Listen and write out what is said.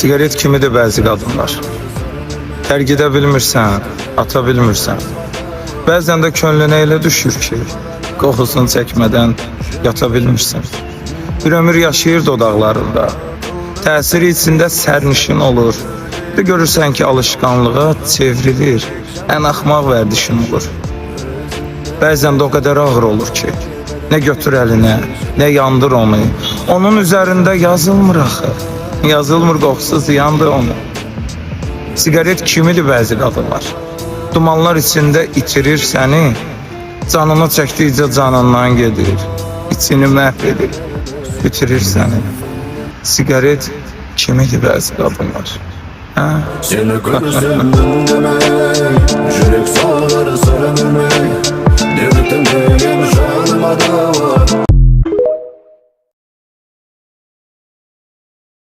Sigaret kimidir bəzi qadınlar. Tərk edə bilmirsən, ata bilmirsən. Bəzən də könlünə elə düşür ki, qoxusunu çəkmədən yata bilmirsən. Bir ömür yaşayır dodaqlarında, təsiri içində sərnişin olur. Bir görürsən ki, alışqanlığa çevrilir, ən axmaq vərdişin olur. Bəzən də o qədər ağır olur ki, nə götür əlinə, nə yandır onu. Onun üzərində yazılmır axı. Yazılmır qoxusu ziyandır onu. Sigaret kimidir bəzi qadınlar. Dumanlar içində itirir səni, canını çəkdikcə canından gedir, içini məhv edir, bitirir səni. Sigaret kimidir bəzi qadınlar. Seni gözümden demek, yürek sağları söylememek, devletten benim şanıma da var.